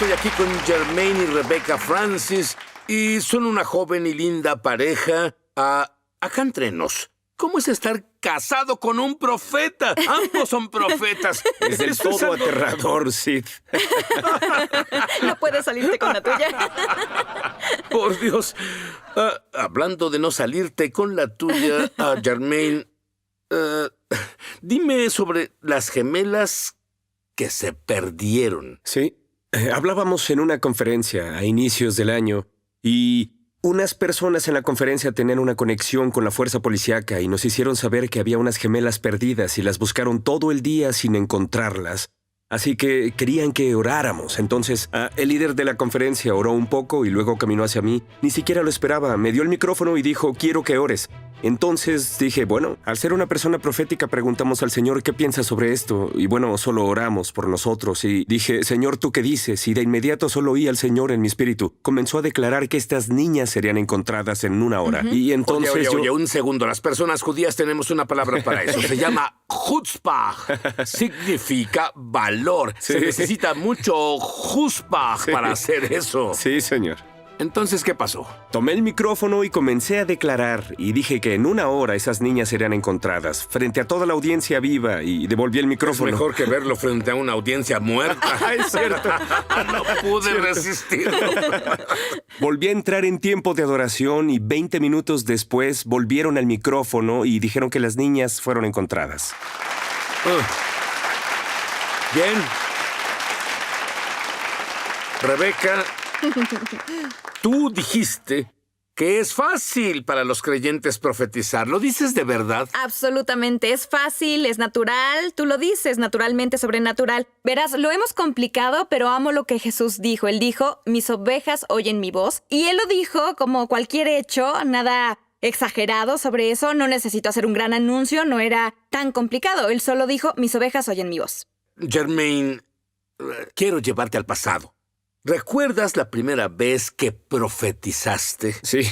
estoy aquí con Jermaine y Rebecca Francis y son una joven y linda pareja. Acá entre nos, ¿cómo es estar casado con un profeta? Ambos son profetas. Es del todo aterrador, Sid. No puedes salirte con la tuya. Por Dios. Hablando de no salirte con la tuya, Jermaine, dime sobre las gemelas que se perdieron. Sí. Hablábamos en una conferencia a inicios del año y unas personas en la conferencia tenían una conexión con la fuerza policíaca y nos hicieron saber que había unas gemelas perdidas y las buscaron todo el día sin encontrarlas. Así que querían que oráramos. Entonces, el líder de la conferencia oró un poco y luego caminó hacia mí. Ni siquiera lo esperaba. Me dio el micrófono y dijo, quiero que ores. Entonces dije, bueno, al ser una persona profética preguntamos al Señor qué piensa sobre esto. Y bueno, solo oramos por nosotros. Y dije, Señor, ¿tú qué dices? Y de inmediato solo oí al Señor en mi espíritu. Comenzó a declarar que estas niñas serían encontradas en una hora. Y entonces Oye, un segundo. Las personas judías tenemos una palabra para eso. Se llama chutzpah. Significa valor. Sí. Se necesita mucho chutzpah para hacer eso. Sí, señor. Entonces, ¿qué pasó? Tomé el micrófono y comencé a declarar y dije que en una hora esas niñas serían encontradas frente a toda la audiencia viva y devolví el micrófono. Es mejor que verlo frente a una audiencia muerta. Es cierto. No pude resistirlo. Volví a entrar en tiempo de adoración y 20 minutos después volvieron al micrófono y dijeron que las niñas fueron encontradas. Bien. Rebeca, tú dijiste que es fácil para los creyentes profetizar. ¿Lo dices de verdad? Absolutamente. Es fácil, es natural. Tú lo dices, naturalmente, sobrenatural. Verás, lo hemos complicado, pero amo lo que Jesús dijo. Él dijo, mis ovejas oyen mi voz. Y él lo dijo como cualquier hecho, nada exagerado sobre eso. No necesito hacer un gran anuncio, no era tan complicado. Él solo dijo, mis ovejas oyen mi voz. Jermaine, quiero llevarte al pasado. ¿Recuerdas la primera vez que profetizaste? Sí.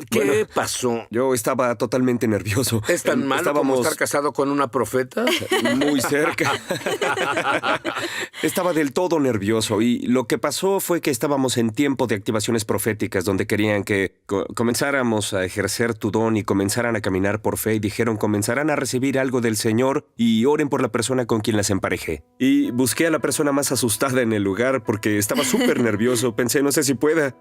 ¿Qué pasó? Yo estaba totalmente nervioso. ¿Es tan malo como estar casado con una profeta? Muy cerca. Estaba del todo nervioso y lo que pasó fue que estábamos en tiempo de activaciones proféticas donde querían que comenzáramos a ejercer tu don y comenzaran a caminar por fe y dijeron comenzarán a recibir algo del Señor y oren por la persona con quien las emparejé. Y busqué a la persona más asustada en el lugar porque estaba súper nervioso. Pensé, no sé si pueda.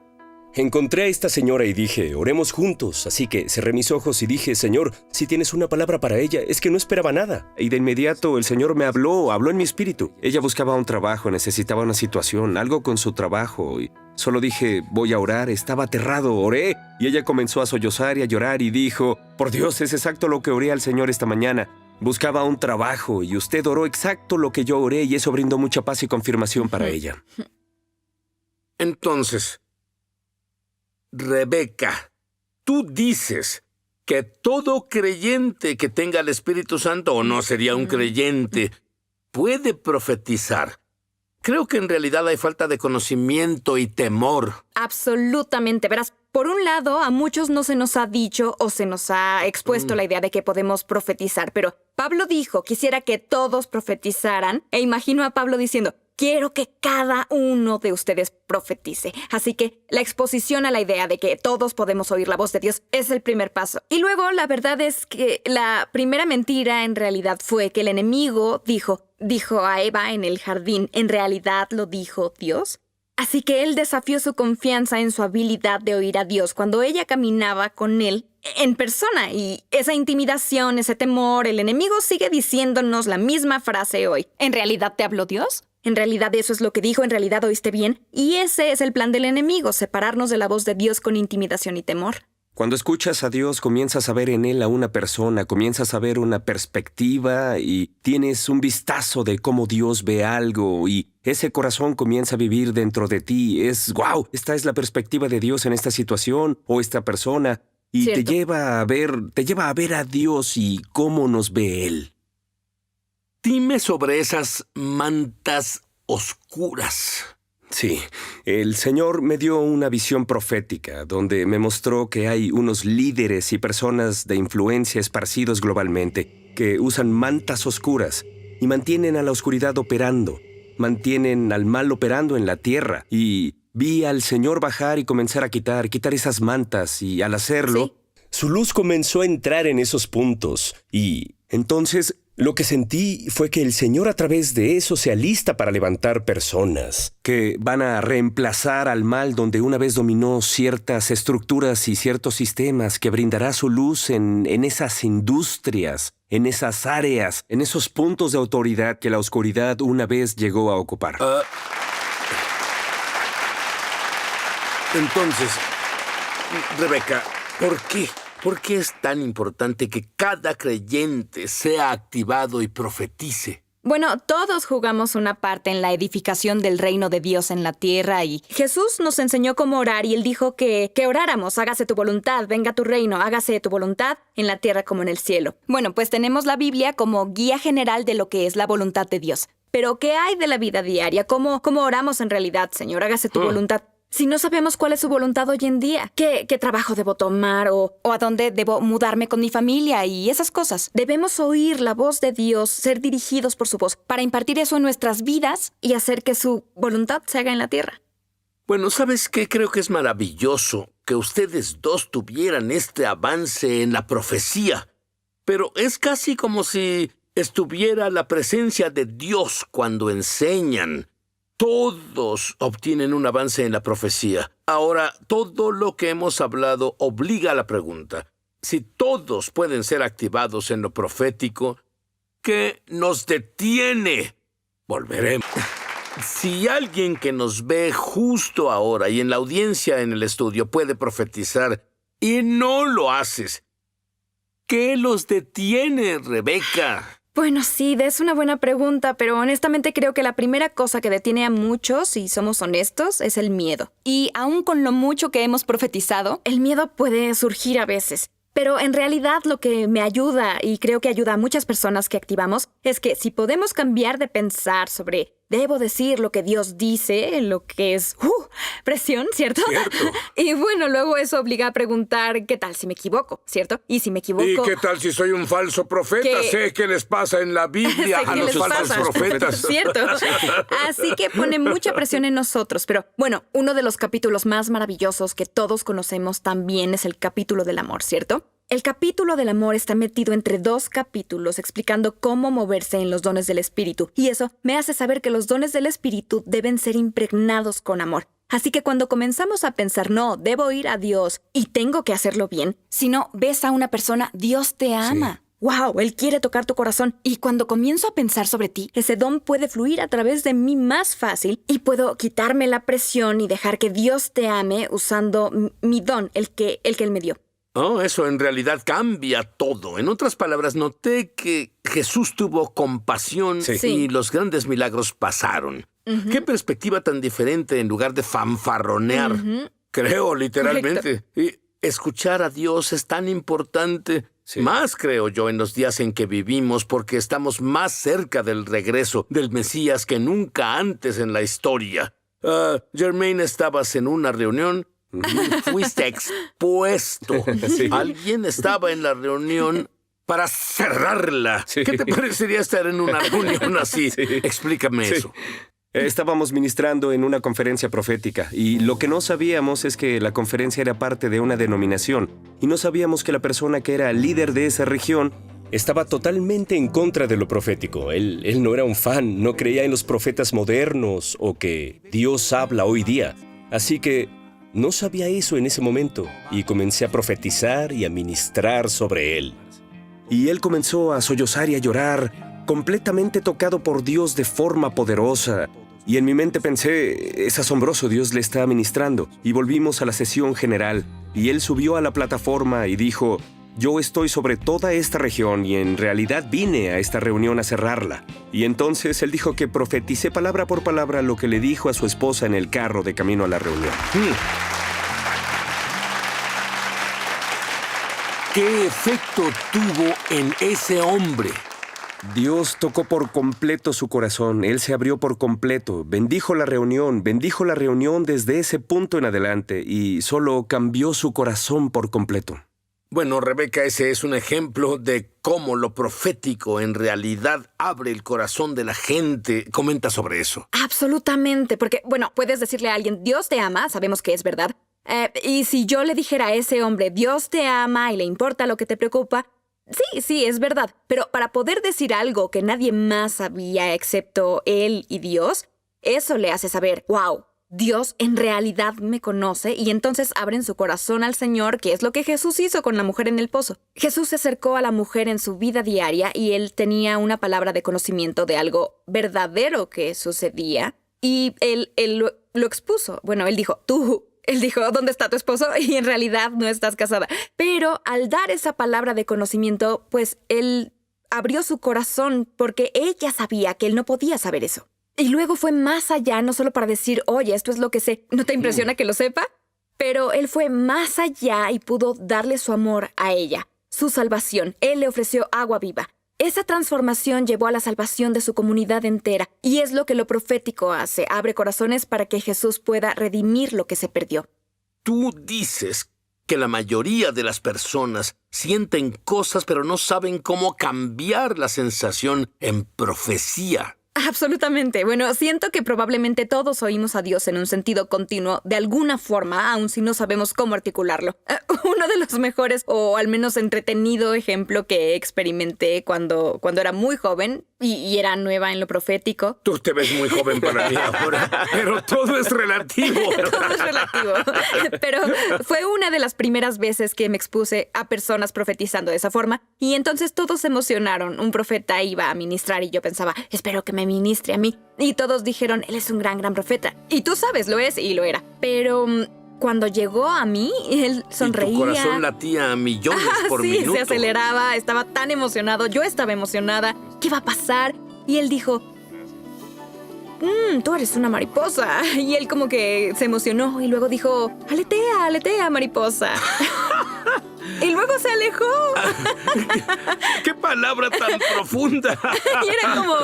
Encontré a esta señora y dije, oremos juntos. Así que cerré mis ojos y dije, Señor, si tienes una palabra para ella, es que no esperaba nada. Y de inmediato el Señor me habló en mi espíritu. Ella buscaba un trabajo, necesitaba una situación, algo con su trabajo. Y solo dije, voy a orar. Estaba aterrado, oré. Y ella comenzó a sollozar y a llorar y dijo, por Dios, es exacto lo que oré al Señor esta mañana. Buscaba un trabajo y usted oró exacto lo que yo oré y eso brindó mucha paz y confirmación para ella. Entonces, Rebeca, tú dices que todo creyente que tenga el Espíritu Santo, o no sería un creyente, puede profetizar. Creo que en realidad hay falta de conocimiento y temor. Absolutamente. Verás, por un lado, a muchos no se nos ha dicho o se nos ha expuesto la idea de que podemos profetizar, pero Pablo dijo, quisiera que todos profetizaran, e imagino a Pablo diciendo, quiero que cada uno de ustedes profetice. Así que la exposición a la idea de que todos podemos oír la voz de Dios es el primer paso. Y luego, la verdad es que la primera mentira en realidad fue que el enemigo dijo a Eva en el jardín, ¿en realidad lo dijo Dios? Así que él desafió su confianza en su habilidad de oír a Dios cuando ella caminaba con él en persona. Y esa intimidación, ese temor, el enemigo sigue diciéndonos la misma frase hoy. ¿En realidad te habló Dios? En realidad eso es lo que dijo, en realidad oíste bien. Y ese es el plan del enemigo, separarnos de la voz de Dios con intimidación y temor. Cuando escuchas a Dios, comienzas a ver en Él a una persona, comienzas a ver una perspectiva y tienes un vistazo de cómo Dios ve algo y ese corazón comienza a vivir dentro de ti. Es, wow, esta es la perspectiva de Dios en esta situación o esta persona y Cierto. te lleva a ver a Dios y cómo nos ve Él. Dime sobre esas mantas oscuras. Sí, el Señor me dio una visión profética donde me mostró que hay unos líderes y personas de influencia esparcidos globalmente que usan mantas oscuras y mantienen a la oscuridad operando. mantienen al mal operando en la tierra. Y vi al Señor bajar y comenzar a quitar esas mantas, y al hacerlo, Sí. Su luz comenzó a entrar en esos puntos y entonces lo que sentí fue que el Señor a través de eso se alista para levantar personas. que van a reemplazar al mal donde una vez dominó ciertas estructuras y ciertos sistemas, que brindará su luz en esas industrias, en esas áreas, en esos puntos de autoridad que la oscuridad una vez llegó a ocupar. Entonces, Rebeca, ¿por qué? ¿Por qué es tan importante que cada creyente sea activado y profetice? Bueno, todos jugamos una parte en la edificación del reino de Dios en la tierra y Jesús nos enseñó cómo orar y Él dijo que oráramos, hágase tu voluntad, venga tu reino, hágase tu voluntad en la tierra como en el cielo. Bueno, pues tenemos la Biblia como guía general de lo que es la voluntad de Dios. Pero, ¿qué hay de la vida diaria? ¿Cómo oramos en realidad, Señor? Hágase tu voluntad. Si no sabemos cuál es su voluntad hoy en día, ¿qué trabajo debo tomar o a dónde debo mudarme con mi familia y esas cosas? Debemos oír la voz de Dios, ser dirigidos por su voz, para impartir eso en nuestras vidas y hacer que su voluntad se haga en la tierra. Bueno, ¿sabes qué? Creo que es maravilloso que ustedes dos tuvieran este avance en la profecía. Pero es casi como si estuviera la presencia de Dios cuando enseñan. Todos obtienen un avance en la profecía. Ahora, todo lo que hemos hablado obliga a la pregunta. Si todos pueden ser activados en lo profético, ¿qué nos detiene? Volveremos. Si alguien que nos ve justo ahora y en la audiencia en el estudio puede profetizar y no lo haces, ¿qué los detiene, Rebeca? Bueno, sí, es una buena pregunta, pero honestamente creo que la primera cosa que detiene a muchos, si somos honestos, es el miedo. Y aun con lo mucho que hemos profetizado, el miedo puede surgir a veces. Pero en realidad lo que me ayuda, y creo que ayuda a muchas personas que activamos, es que si podemos cambiar de pensar sobre debo decir lo que Dios dice, lo que es presión, ¿cierto? Cierto. Y bueno, luego eso obliga a preguntar ¿qué tal si me equivoco? ¿Cierto? Y si me equivoco... ¿Y qué tal si soy un falso profeta? ¿Qué? Sé qué les pasa en la Biblia Sé a qué los les falsos pasa. profetas. Cierto. Así que pone mucha presión en nosotros. Pero bueno, uno de los capítulos más maravillosos que todos conocemos también es el capítulo del amor, ¿cierto? El capítulo del amor está metido entre dos capítulos explicando cómo moverse en los dones del Espíritu. Y eso me hace saber que los dones del Espíritu deben ser impregnados con amor. Así que cuando comenzamos a pensar, no, debo ir a Dios y tengo que hacerlo bien, si no ves a una persona, Dios te ama. ¡Wow! Él quiere tocar tu corazón. Y cuando comienzo a pensar sobre ti, ese don puede fluir a través de mí más fácil y puedo quitarme la presión y dejar que Dios te ame usando mi don, el que Él me dio. Oh, eso en realidad cambia todo. En otras palabras, noté que Jesús tuvo compasión Sí. y los grandes milagros pasaron. ¿Qué perspectiva tan diferente en lugar de fanfarronear? Creo, literalmente. Y escuchar a Dios es tan importante. Sí. Más, creo yo, en los días en que vivimos, porque estamos más cerca del regreso del Mesías que nunca antes en la historia. Jermaine, estabas en una reunión y fuiste expuesto. Sí. Alguien estaba en la reunión para cerrarla. Sí. ¿Qué te parecería estar en una reunión así? Sí. Explícame Sí. eso. Estábamos ministrando en una conferencia profética y lo que no sabíamos es que la conferencia era parte de una denominación y no sabíamos que la persona que era líder de esa región Estaba totalmente en contra de lo profético. Él no era un fan, no creía en los profetas modernos o que Dios habla hoy día. Así que no sabía eso en ese momento y comencé a profetizar y a ministrar sobre él. y él comenzó a sollozar y a llorar, completamente tocado por Dios de forma poderosa. Y en mi mente pensé, es asombroso, Dios le está ministrando. Y volvimos a la sesión general, y él subió a la plataforma y dijo, yo estoy sobre toda esta región y en realidad vine a esta reunión a cerrarla. Y entonces él dijo que profeticé palabra por palabra lo que le dijo a su esposa en el carro de camino a la reunión. ¿Qué efecto tuvo en ese hombre? Dios tocó por completo su corazón, él se abrió por completo, bendijo la reunión desde ese punto en adelante y solo cambió su corazón por completo. Bueno, Rebeca, ese es un ejemplo de cómo lo profético en realidad abre el corazón de la gente. Comenta sobre eso. Absolutamente, porque, bueno, puedes decirle a alguien, Dios te ama, sabemos que es verdad. Y si yo le dijera a ese hombre, Dios te ama y le importa lo que te preocupa, sí, es verdad. Pero para poder decir algo que nadie más sabía excepto él y Dios, eso le hace saber, wow, Dios en realidad me conoce, y entonces abren su corazón al Señor, que es lo que Jesús hizo con la mujer en el pozo. Jesús se acercó a la mujer en su vida diaria y él tenía una palabra de conocimiento de algo verdadero que sucedía, y él lo expuso. Bueno, él dijo, ¿dónde está tu esposo? Y en realidad no estás casada. Pero al dar esa palabra de conocimiento, pues él abrió su corazón porque ella sabía que él no podía saber eso. Y luego fue más allá, no solo para decir, oye, esto es lo que sé. ¿No te impresiona que lo sepa? Pero él fue más allá y pudo darle su amor a ella, su salvación. Él le ofreció agua viva. Esa transformación llevó a la salvación de su comunidad entera. Y es lo que lo profético hace. Abre corazones para que Jesús pueda redimir lo que se perdió. Tú dices que la mayoría de las personas sienten cosas, pero no saben cómo cambiar la sensación en profecía. Absolutamente. Bueno, siento que probablemente todos oímos a Dios en un sentido continuo, de alguna forma, aun si no sabemos cómo articularlo. Uno de los mejores, o al menos entretenido ejemplo que experimenté cuando era muy joven y era nueva en lo profético. Tú te ves muy joven para mí ahora, pero todo es relativo. Todo es relativo. Pero fue una de las primeras veces que me expuse a personas profetizando de esa forma, y entonces todos se emocionaron. Un profeta iba a ministrar y yo pensaba, espero que me ministre a mí. Y todos dijeron, él es un gran profeta. Y tú sabes, lo es y lo era. Pero cuando llegó a mí, él sonreía. Y tu corazón latía a millones por minuto. Sí, se aceleraba, estaba tan emocionado. Yo estaba emocionada. ¿Qué va a pasar? Y él dijo, tú eres una mariposa. Y él como que se emocionó y luego dijo, aletea, mariposa. Y luego se alejó. ¡Qué palabra tan profunda! Y era como...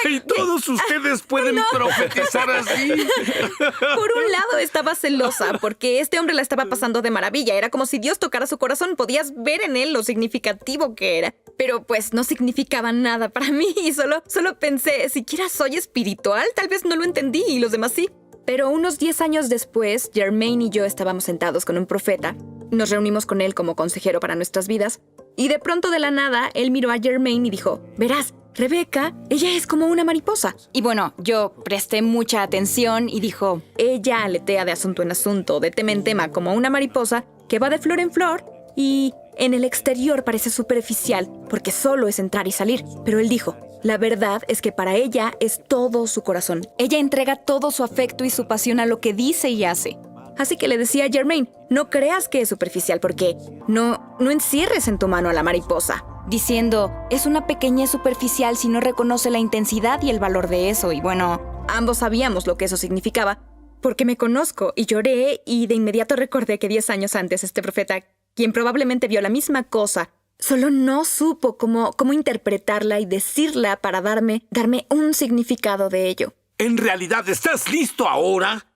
Y todos ustedes pueden profetizar así. Por un lado estaba celosa porque este hombre la estaba pasando de maravilla. Era como si Dios tocara su corazón. Podías ver en él lo significativo que era. Pero pues no significaba nada para mí. Y solo pensé, siquiera soy espiritual. Tal vez no lo entendí y los demás sí. Pero unos 10 años después, Jermaine y yo estábamos sentados con un profeta. Nos reunimos con él como consejero para nuestras vidas. Y de pronto de la nada, él miró a Jermaine y dijo, verás, Rebeca, ella es como una mariposa. Y bueno, yo presté mucha atención y dijo, ella aletea de asunto en asunto, de tema en tema, como una mariposa que va de flor en flor y en el exterior parece superficial porque solo es entrar y salir. Pero él dijo, la verdad es que para ella es todo su corazón. Ella entrega todo su afecto y su pasión a lo que dice y hace. Así que le decía a Jermaine, no creas que es superficial porque no encierres en tu mano a la mariposa. Diciendo, es una pequeñez superficial si no reconoce la intensidad y el valor de eso. Y bueno, ambos sabíamos lo que eso significaba porque me conozco y lloré y de inmediato recordé que 10 años antes este profeta, quien probablemente vio la misma cosa, solo no supo cómo interpretarla y decirla para darme un significado de ello. ¿En realidad estás listo ahora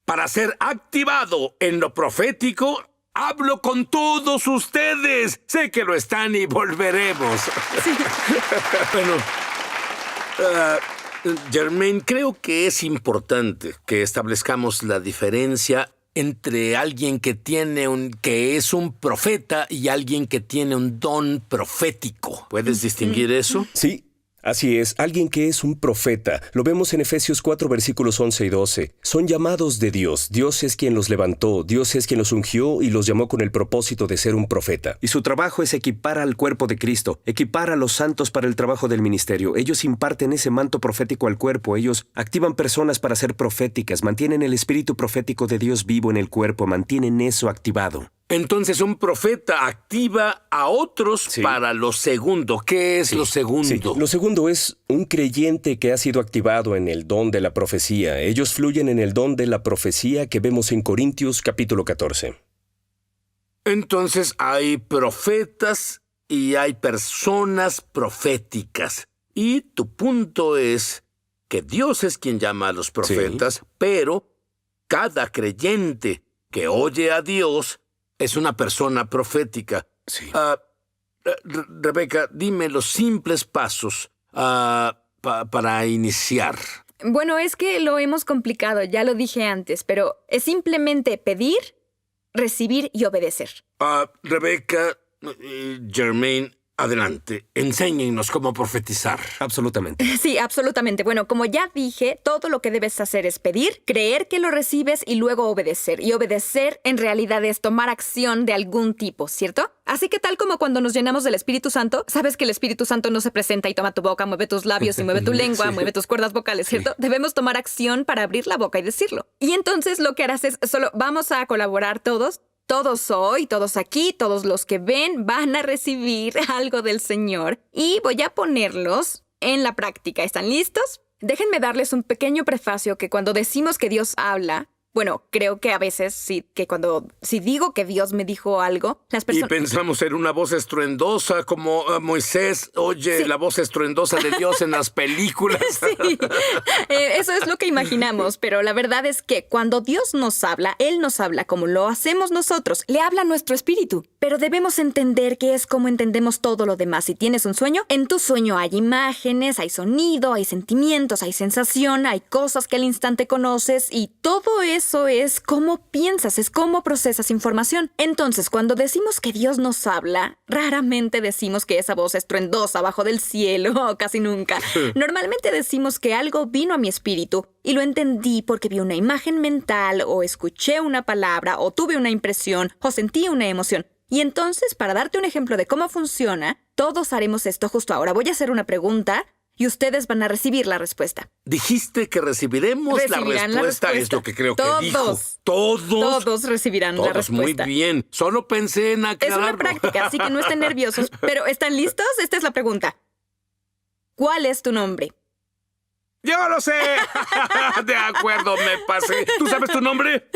para ser activado en lo profético? Hablo con todos ustedes. Sé que lo están y volveremos. Sí. Bueno, Jermaine, creo que es importante que establezcamos la diferencia entre alguien que es un profeta y alguien que tiene un don profético. ¿Puedes distinguir eso? Sí, así es. Alguien que es un profeta. Lo vemos en Efesios 4, versículos 11 y 12. Son llamados de Dios. Dios es quien los levantó. Dios es quien los ungió y los llamó con el propósito de ser un profeta. Y su trabajo es equipar al cuerpo de Cristo, equipar a los santos para el trabajo del ministerio. Ellos imparten ese manto profético al cuerpo. Ellos activan personas para ser proféticas, mantienen el espíritu profético de Dios vivo en el cuerpo, mantienen eso activado. Entonces un profeta activa a otros para lo segundo. ¿Qué es lo segundo? Sí. Lo segundo es un creyente que ha sido activado en el don de la profecía. Ellos fluyen en el don de la profecía que vemos en Corintios capítulo 14. Entonces hay profetas y hay personas proféticas. Y tu punto es que Dios es quien llama a los profetas, pero cada creyente que oye a Dios es una persona profética. Sí. Rebeca, dime los simples pasos para iniciar. Bueno, es que lo hemos complicado, ya lo dije antes, pero es simplemente pedir, recibir y obedecer. Rebeca, Jermaine, adelante. Enséñennos cómo profetizar. Absolutamente. Sí, absolutamente. Bueno, como ya dije, todo lo que debes hacer es pedir, creer que lo recibes y luego obedecer. Y obedecer en realidad es tomar acción de algún tipo, ¿cierto? Así que tal como cuando nos llenamos del Espíritu Santo, sabes que el Espíritu Santo no se presenta y toma tu boca, mueve tus labios y mueve tu lengua, mueve tus cuerdas vocales, ¿cierto? Debemos tomar acción para abrir la boca y decirlo. Y entonces lo que harás es solo vamos a colaborar todos. Todos hoy, todos aquí, todos los que ven van a recibir algo del Señor y voy a ponerlos en la práctica. ¿Están listos? Déjenme darles un pequeño prefacio que cuando decimos que Dios habla, bueno, creo que a veces si digo que Dios me dijo algo, las Y personas... pensamos en una voz estruendosa como Moisés oye la voz estruendosa de Dios en las películas. Sí, eso es lo que imaginamos, pero la verdad es que cuando Dios nos habla, Él nos habla como lo hacemos nosotros, le habla a nuestro espíritu. Pero debemos entender que es como entendemos todo lo demás. Si tienes un sueño, en tu sueño hay imágenes, hay sonido, hay sentimientos, hay sensación, hay cosas que al instante conoces y todo eso es cómo piensas, es cómo procesas información. Entonces, cuando decimos que Dios nos habla, raramente decimos que esa voz estruendosa abajo del cielo, casi nunca. Normalmente decimos que algo vino a mi espíritu y lo entendí porque vi una imagen mental o escuché una palabra o tuve una impresión o sentí una emoción. Y entonces, para darte un ejemplo de cómo funciona, todos haremos esto justo ahora. Voy a hacer una pregunta y ustedes van a recibir la respuesta. Dijiste que recibiremos la respuesta. Es lo que creo que dijo. Todos recibirán la Todos, muy respuesta. bien. Solo pensé en Es aclararlo. una práctica, así que no estén nerviosos. Pero, ¿están listos? Esta es la pregunta. ¿Cuál es tu nombre? ¡Yo lo sé! De acuerdo, me pasé. ¿Tú sabes tu nombre?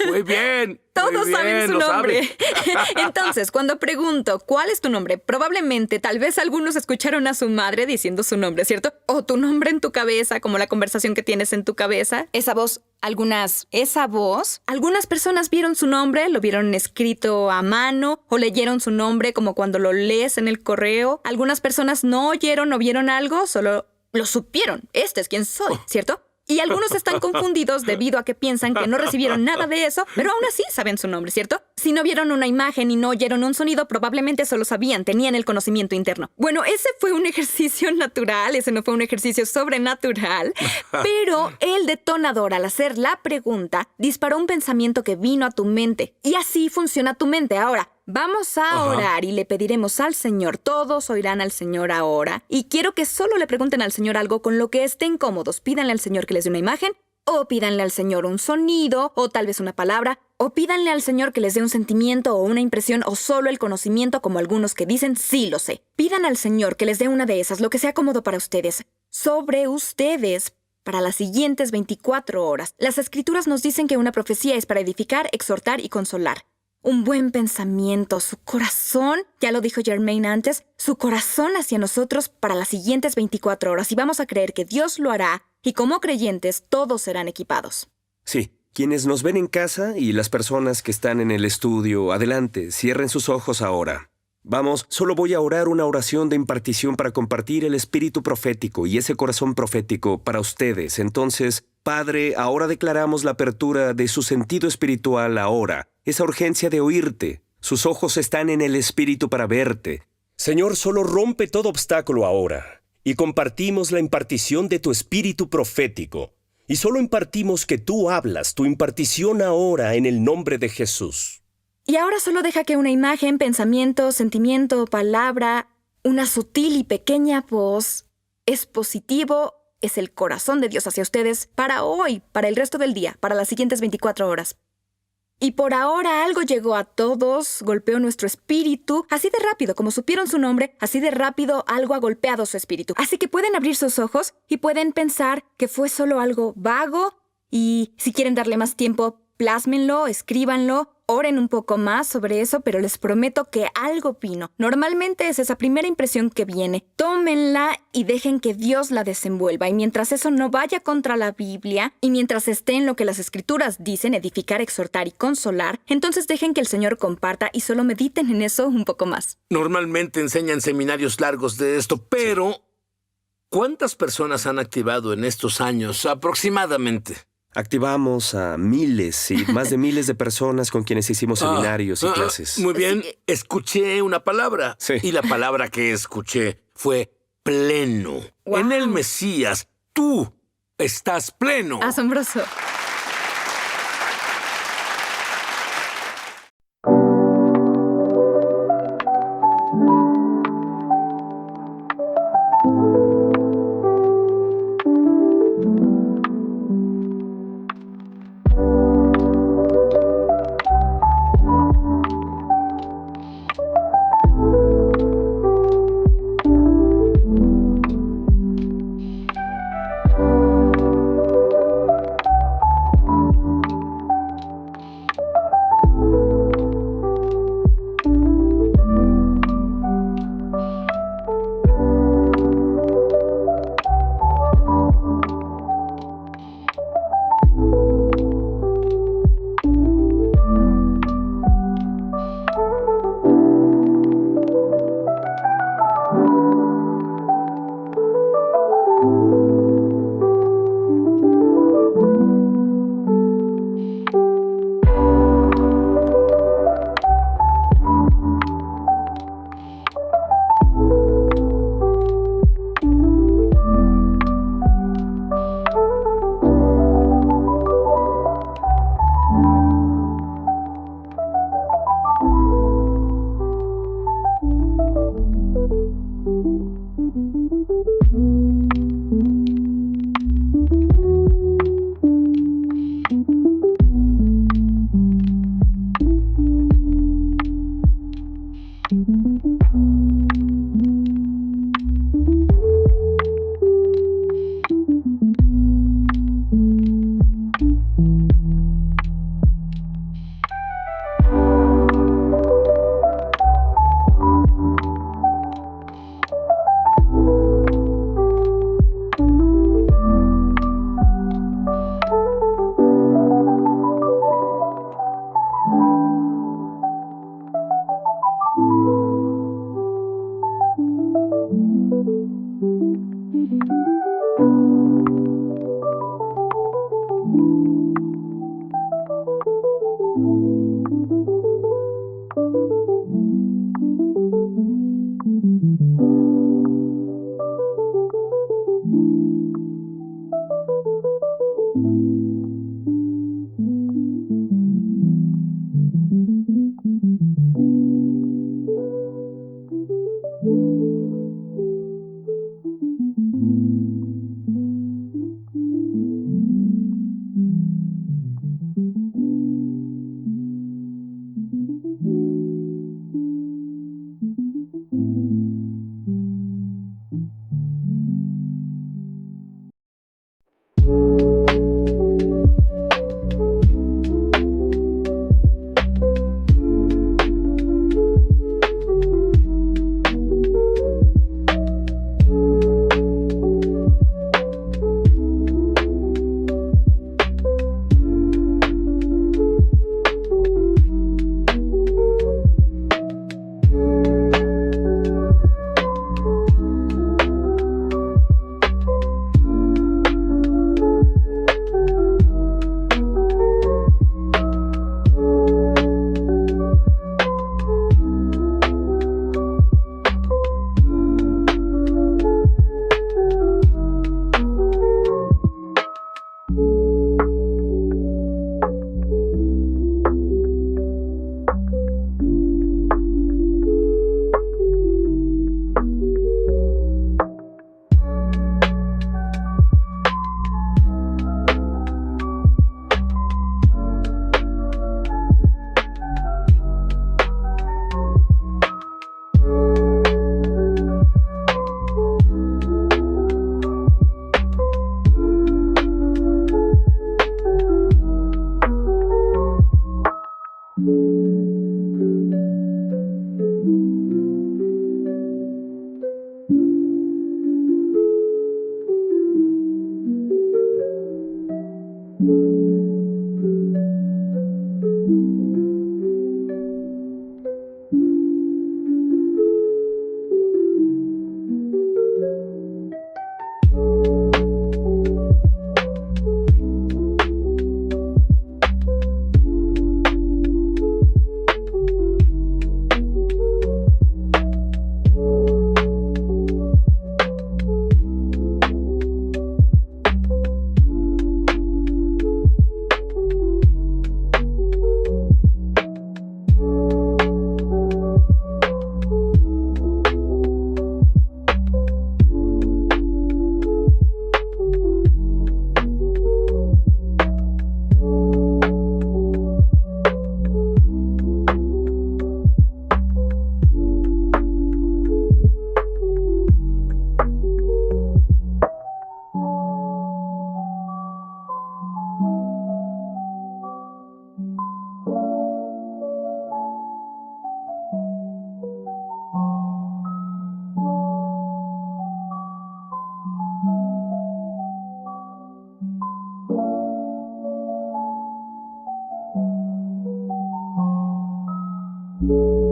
Muy bien. Todos muy bien, saben su lo nombre. sabe. Entonces, cuando pregunto ¿cuál es tu nombre? Probablemente, tal vez algunos escucharon a su madre diciendo su nombre, ¿cierto? O tu nombre en tu cabeza, como la conversación que tienes en tu cabeza. Esa voz, algunas personas vieron su nombre, lo vieron escrito a mano, o leyeron su nombre como cuando lo lees en el correo. Algunas personas no oyeron o vieron algo, solo lo supieron. Este es quien soy, ¿cierto? Y algunos están confundidos debido a que piensan que no recibieron nada de eso, pero aún así saben su nombre, ¿cierto? Si no vieron una imagen y no oyeron un sonido, probablemente solo sabían, tenían el conocimiento interno. Bueno, ese fue un ejercicio natural, ese no fue un ejercicio sobrenatural, pero el detonador al hacer la pregunta disparó un pensamiento que vino a tu mente. Y así funciona tu mente. Ahora, vamos a orar y le pediremos al Señor. Todos oirán al Señor ahora. Y quiero que solo le pregunten al Señor algo con lo que estén cómodos. Pídanle al Señor que les dé una imagen, o pídanle al Señor un sonido, o tal vez una palabra, o pídanle al Señor que les dé un sentimiento o una impresión, o solo el conocimiento como algunos que dicen sí lo sé. Pidan al Señor que les dé una de esas, lo que sea cómodo para ustedes. Sobre ustedes, para las siguientes 24 horas. Las Escrituras nos dicen que una profecía es para edificar, exhortar y consolar. Un buen pensamiento, su corazón, ya lo dijo Jermaine antes, su corazón hacia nosotros para las siguientes 24 horas y vamos a creer que Dios lo hará y como creyentes todos serán equipados. Sí, quienes nos ven en casa y las personas que están en el estudio, adelante, cierren sus ojos ahora. Vamos, solo voy a orar una oración de impartición para compartir el espíritu profético y ese corazón profético para ustedes. Entonces, Padre, ahora declaramos la apertura de su sentido espiritual ahora, esa urgencia de oírte. Sus ojos están en el espíritu para verte. Señor, solo rompe todo obstáculo ahora y compartimos la impartición de tu espíritu profético. Y solo impartimos que tú hablas, tu impartición ahora en el nombre de Jesús. Y ahora solo deja que una imagen, pensamiento, sentimiento, palabra, una sutil y pequeña voz, es positivo, es el corazón de Dios hacia ustedes para hoy, para el resto del día, para las siguientes 24 horas. Y por ahora algo llegó a todos, golpeó nuestro espíritu, así de rápido, como supieron su nombre, así de rápido algo ha golpeado su espíritu. Así que pueden abrir sus ojos y pueden pensar que fue solo algo vago Y si quieren darle más tiempo, plásmenlo, escríbanlo, oren un poco más sobre eso, pero les prometo que algo opino. Normalmente es esa primera impresión que viene. Tómenla y dejen que Dios la desenvuelva. Y mientras eso no vaya contra la Biblia, y mientras esté en lo que las Escrituras dicen, edificar, exhortar y consolar, entonces dejen que el Señor comparta y solo mediten en eso un poco más. Normalmente enseñan seminarios largos de esto, pero ¿cuántas personas han activado en estos años aproximadamente? Activamos a miles y más de miles de personas con quienes hicimos seminarios y clases. Muy bien, escuché una palabra. Sí. Y la palabra que escuché fue pleno. Wow. En el Mesías, tú estás pleno. Asombroso. Thank